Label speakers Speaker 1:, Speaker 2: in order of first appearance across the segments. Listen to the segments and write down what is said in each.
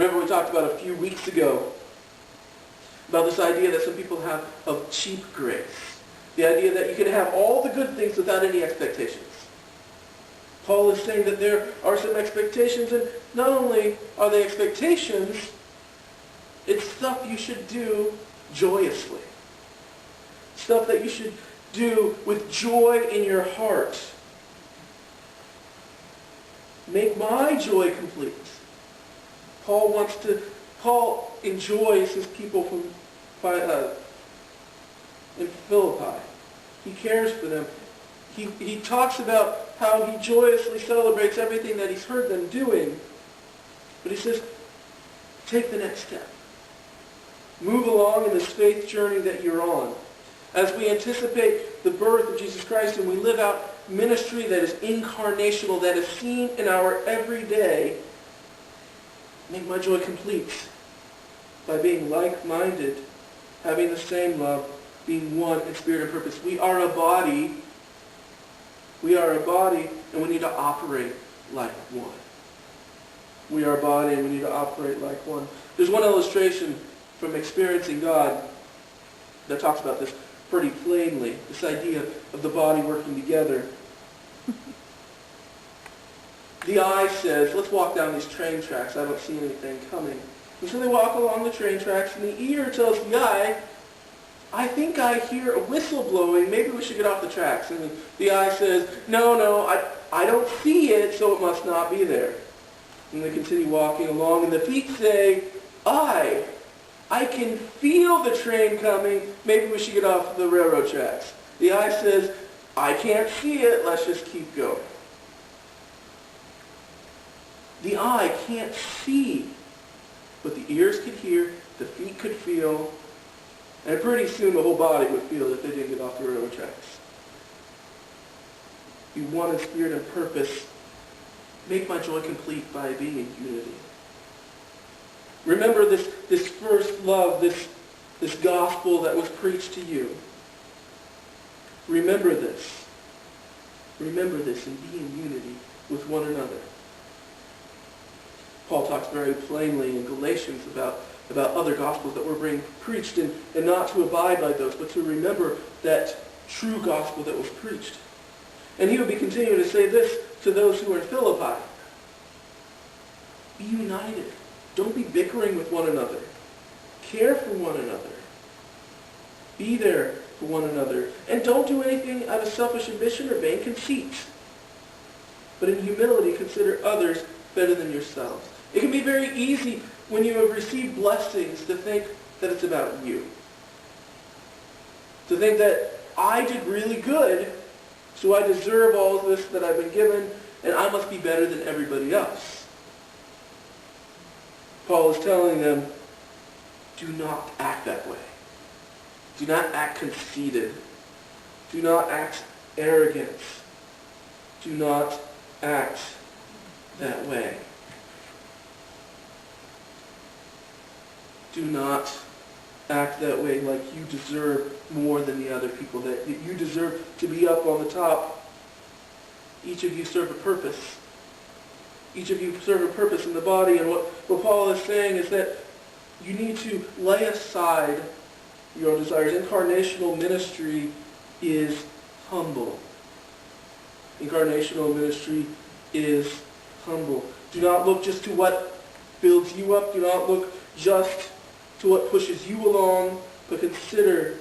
Speaker 1: Remember we talked about a few weeks ago about this idea that some people have of cheap grace. The idea that you can have all the good things without any expectations. Paul is saying that there are some expectations, and not only are they expectations, it's stuff you should do joyously. Stuff that you should do with joy in your heart. Make my joy complete. Paul enjoys his people in Philippi. He cares for them. He talks about how he joyously celebrates everything that he's heard them doing. But he says, take the next step. Move along in this faith journey that you're on. As we anticipate the birth of Jesus Christ and we live out ministry that is incarnational, that is seen in our everyday, make my joy complete by being like-minded, having the same love, being one in spirit and purpose. We are a body. We are a body, and we need to operate like one. We are a body, and we need to operate like one. There's one illustration from experiencing God that talks about this pretty plainly, this idea of the body working together. The eye says, let's walk down these train tracks. I don't see anything coming. And so they walk along the train tracks, and the ear tells the eye, I think I hear a whistle blowing. Maybe we should get off the tracks. And the eye says, no, I don't see it, so it must not be there. And they continue walking along, and the feet say, I can feel the train coming. Maybe we should get off the railroad tracks. The eye says, I can't see it. Let's just keep going. The eye can't see, but the ears could hear, the feet could feel, and pretty soon the whole body would feel that they didn't get off the railroad tracks. Be one in spirit and purpose. Make my joy complete by being in unity. Remember this first love, this gospel that was preached to you. Remember this. Remember this and be in unity with one another. Paul talks very plainly in Galatians about other gospels that were being preached and not to abide by those, but to remember that true gospel that was preached. And he would be continuing to say this to those who are in Philippi. Be united. Don't be bickering with one another. Care for one another. Be there for one another. And don't do anything out of selfish ambition or vain conceit. But in humility, consider others better than yourselves. It can be very easy when you have received blessings to think that it's about you. To think that I did really good, so I deserve all of this that I've been given, and I must be better than everybody else. Paul is telling them, do not act that way. Do not act conceited. Do not act arrogant. Do not act that way. Do not act that way like you deserve more than the other people, that you deserve to be up on the top. Each of you serve a purpose. Each of you serve a purpose in the body. And what Paul is saying is that you need to lay aside your desires. Incarnational ministry is humble. Incarnational ministry is humble. Do not look just to what builds you up. Do not look just to what pushes you along, but consider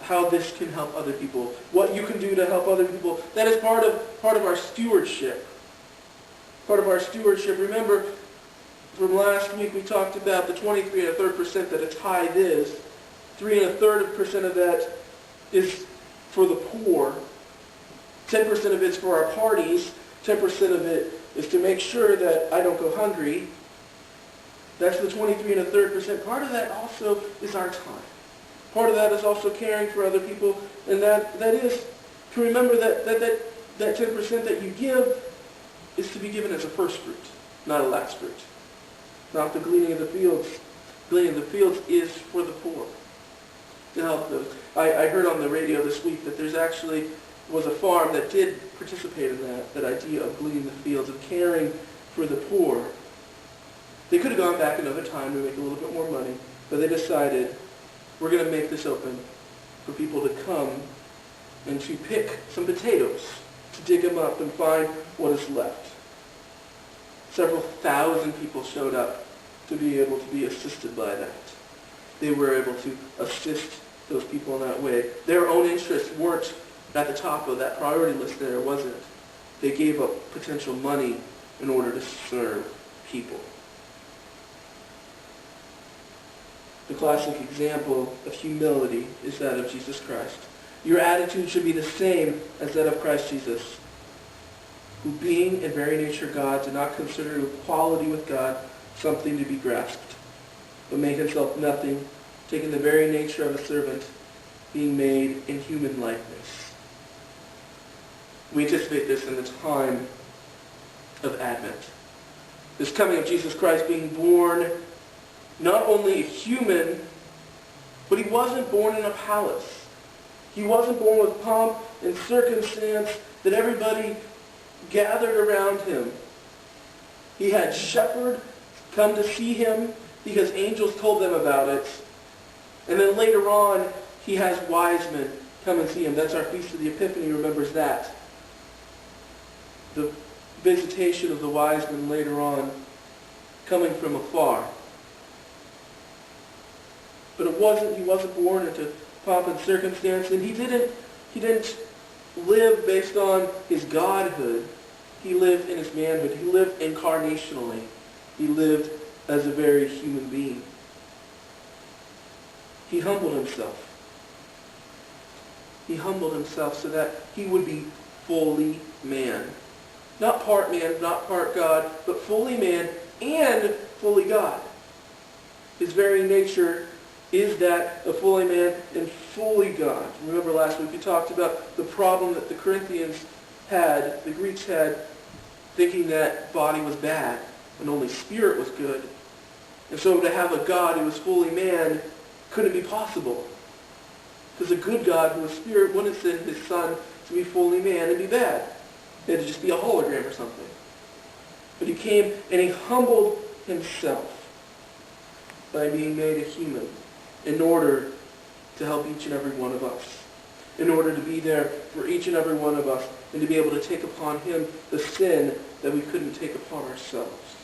Speaker 1: how this can help other people. What you can do to help other people. That is part of our stewardship. Part of our stewardship. Remember, from last week we talked about the 23 1/3% that a tithe is. 3 1/3% of that is for the poor. 10% of it's for our parties. 10% of it is to make sure that I don't go hungry. That's the 23 1/3%. Part of that also is our time. Part of that is also caring for other people. And that is to remember that 10% that you give is to be given as a first fruit, not a last fruit. Not the gleaning of the fields. Gleaning of the fields is for the poor, to help those. I heard on the radio this week that there's actually was a farm that did participate in that idea of gleaning the fields, of caring for the poor. They could have gone back another time to make a little bit more money, but they decided, we're going to make this open for people to come and to pick some potatoes, to dig them up and find what is left. Several thousand people showed up to be able to be assisted by that. They were able to assist those people in that way. Their own interests weren't at the top of that priority list there, was it? They gave up potential money in order to serve people. The classic example of humility is that of Jesus Christ. Your attitude should be the same as that of Christ Jesus, who being in very nature God did not consider equality with God something to be grasped, but made himself nothing, taking the very nature of a servant, being made in human likeness. We anticipate this in the time of Advent. This coming of Jesus Christ being born, not only human, but he wasn't born in a palace. He wasn't born with pomp and circumstance that everybody gathered around him. He had shepherds come to see him because angels told them about it. And then later on, he has wise men come and see him. That's our Feast of the Epiphany remembers that. The visitation of the wise men later on coming from afar. But he wasn't born into pomp and circumstance, and he didn't live based on his godhood. He lived in his manhood. He lived incarnationally. He lived as a very human being. He humbled himself. He humbled himself so that he would be fully man. Not part man, not part God, but fully man and fully God. His very nature is that of fully man and fully God. Remember last week we talked about the problem that the Corinthians had, the Greeks had, thinking that body was bad and only spirit was good. And so to have a God who was fully man couldn't be possible. Because a good God who was spirit wouldn't send his son to be fully man and be bad. It had to just be a hologram or something. But he came and he humbled himself by being made a human in order to help each and every one of us. In order to be there for each and every one of us and to be able to take upon him the sin that we couldn't take upon ourselves.